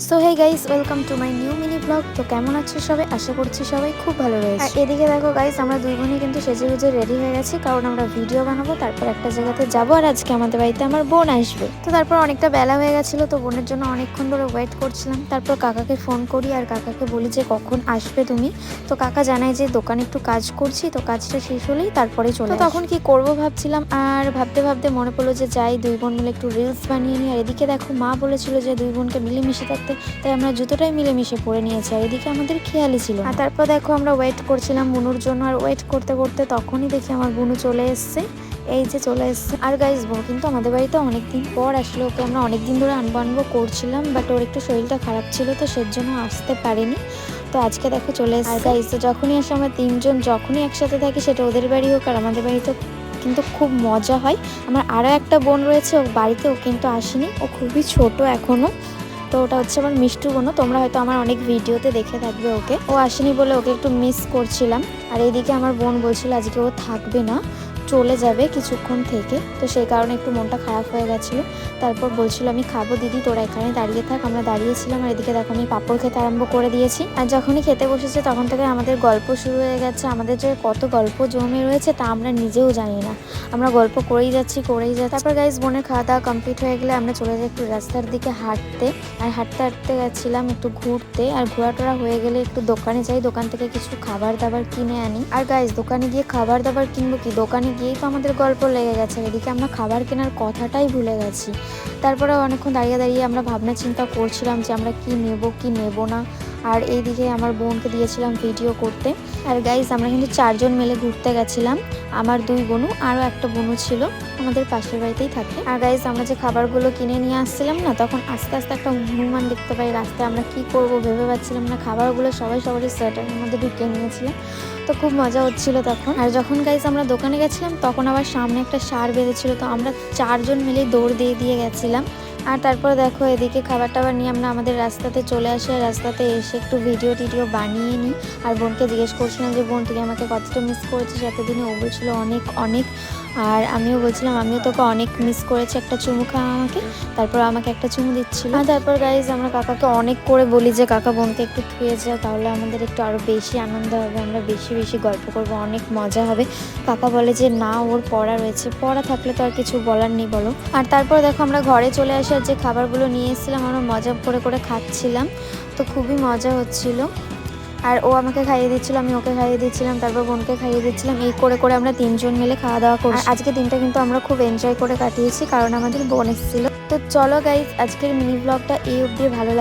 So hey guys, welcome to my new mini vlog. তো কেমন আছো সবাই? আশা করছি সবাই খুব ভালো রয়েছে। আর এদিকে দেখো গাইস, আমরা দুই বোনই কিন্তু সেজে গুজে রেডি হয়ে গেছি, কারণ আমরা ভিডিও বানাবো, তারপর একটা জায়গাতে যাবো। আর আজকে আমাদের বাড়িতে আমার বোন আসবে। তো তারপর অনেকটা বেলা হয়ে গেছিলো, তো বোনের জন্য অনেকক্ষণ ধরে ওয়েট করছিলাম। তারপর কাকাকে ফোন করি আর কাকাকে বলি যে কখন আসবে তুমি। তো কাকা জানায় যে দোকানে একটু কাজ করছি, তো কাজটা শেষ হলেই তারপরে চলে। তো তখন কি করব ভাবছিলাম, আর ভাবতে ভাবতে মনে পড়লো যে যাই দুই বোন মিলে একটু রিলস বানিয়ে নিই। আর এদিকে দেখো মা বলেছিল যে দুই বোনকে মিলেমিশে থাকতে, তাই আমরা জুতোটাই মিলেমিশে পরে নিয়েছি। আর এদিকে আমাদের খেয়ালই ছিল। আর তারপর দেখো আমরা ওয়েট করছিলাম বুনুর জন্য, আর ওয়েট করতে করতে তখনই দেখি আমার বুনু চলে এসছে। এই যে চলে এসছে। আর গাইস, বোন কিন্তু আমাদের বাড়িতে অনেকদিন পর আসলে, ওকে আমরা অনেকদিন ধরে আনবো আনবো করছিলাম, বাট ওর একটু শরীরটা খারাপ ছিল, তো সের জন্য আসতে পারেনি। তো আজকে দেখো চলে এসছে। আর গাইস, তো যখনই আসে আমরা তিনজন যখনই একসাথে থাকি, সেটা ওদের বাড়ি হোক আর আমাদের বাড়িতে, কিন্তু খুব মজা হয়। আমার আরও একটা বোন রয়েছে, ও বাড়িতে, ও কিন্তু আসেনি, ও খুবই ছোট এখনো। তো ওটা হচ্ছে আমার মিষ্টু বোনও, তোমরা হয়তো আমার অনেক ভিডিওতে দেখে থাকবে ওকে। ও আসেনি বলে ওকে একটু মিস করছিলাম। আর এইদিকে আমার বোন বলছিল আজকে ও থাকবে না, চলে যাবে কিছুক্ষণ থেকে, তো সেই কারণে একটু মনটা খারাপ হয়ে গেছিলো। তারপর বলছিল আমি খাবো দিদি, তোরা এখানে দাঁড়িয়ে থাক। আমরা দাঁড়িয়েছিলাম, আর এদিকে দেখো আমি পাঁপড় খেতে আরম্ভ করে দিয়েছি। আর যখনই খেতে বসেছে তখন থেকে আমাদের গল্প শুরু হয়ে গেছে। আমাদের যে কত গল্প জমে রয়েছে তা আমরা নিজেও জানি না, আমরা গল্প করেই যাচ্ছি। তারপর গাইস, বোনের খাওয়া দাওয়া কমপ্লিট হয়ে গেলে আমরা চলে যাই একটু রাস্তার দিকে হাঁটতে। আর হাঁটতে হাঁটতে গেছিলাম একটু ঘুরতে। আর ঘোরাটোরা হয়ে গেলে একটু দোকানে যাই, দোকান থেকে কিছু খাবার দাবার কিনে আনি। আর গাইস, দোকানে গিয়ে খাবার দাবার কিনবো কি, দোকানে গিয়েই তো আমাদের গল্প লেগে গেছে। এদিকে আমরা খাবার কেনার কথাটাই ভুলে গেছি। তারপরে অনেকক্ষণ দাঁড়িয়ে দাঁড়িয়ে আমরা ভাবনা চিন্তা করছিলাম যে আমরা কি নেব কি নেব না। আর এইদিকে আমার বোনকে দিয়েছিলাম ভিডিও করতে। আর গাইস, আমরা কিন্তু 4 জন মিলে ঘুরতে গেছিলাম। আমার দুই বোনু, আরও একটা বোনু ছিল, আমাদের পাশের বাড়িতেই থাকে। আর গাইস, আমরা যে খাবারগুলো কিনে নিয়ে আসছিলাম না, তখন আস্তে আস্তে একটা হনুমান দেখতে পাই রাস্তায়। আমরা কি করব ভেবে পাচ্ছিলাম না। খাবারগুলো সবারই সোয়েটারের মধ্যে ঢুকিয়ে নিয়েছিলাম, তো খুব মজা হচ্ছিল তখন। আর যখন গাইস আমরা দোকানে গেছিলাম, তখন আবার সামনে একটা ষাঁড় বেঁধেছিল, তো আমরা 4 জন মিলে দৌড় দিয়ে গেছিলাম। আর তারপরে দেখো এদিকে খাবার টাবার নিয়ে আমরা আমাদের রাস্তাতে চলে আসি। আর রাস্তাতে এসে একটু ভিডিও টিডিও বানিয়ে নিই। আর বোনকে জিজ্ঞেস করছিলাম যে বোন তুই আমাকে কতটা মিস করেছিস এতদিনে। ও বলছিল অনেক অনেক। আর আমিও বলছিলাম আমিও তোকে অনেক মিস করেছি, একটা চুমু খাওয়া আমাকে। তারপর আমাকে একটা চুমু দিচ্ছিল। আর তারপর গাইজ আমরা কাকাকে অনেক করে বলি যে কাকা বোনকে একটু থুয়ে যায়, তাহলে আমাদের একটু আরও বেশি আনন্দ হবে, আমরা বেশি বেশি গল্প করব, অনেক মজা হবে। কাকা বলে যে না, ওর পড়া রয়েছে, পড়া থাকলে তো আর কিছু বলার নেই বলো। আর তারপর দেখো আমরা ঘরে চলে আসি, আর যে খাবারগুলো নিয়ে এসেছিলাম আমরা মজা করে করে খাচ্ছিলাম, তো খুবই মজা হচ্ছিল। আর ও আমাকে খাইয়ে দিচ্ছিল, আমি ওকে খাইয়ে দিচ্ছিলাম, তারপর বোনকে খাইয়ে দিচ্ছিলাম। এই করে করে আমরা 3 জন মিলে খাওয়া দাওয়া করি। আজকে দিনটা কিন্তু আমরা খুব এনজয় করে কাটিয়েছি, কারণ আমাদের বোন এসেছিল। তো চলো গাইজ, আজকের মিনি ব্লগটা এই অবধি। ভালো লাগে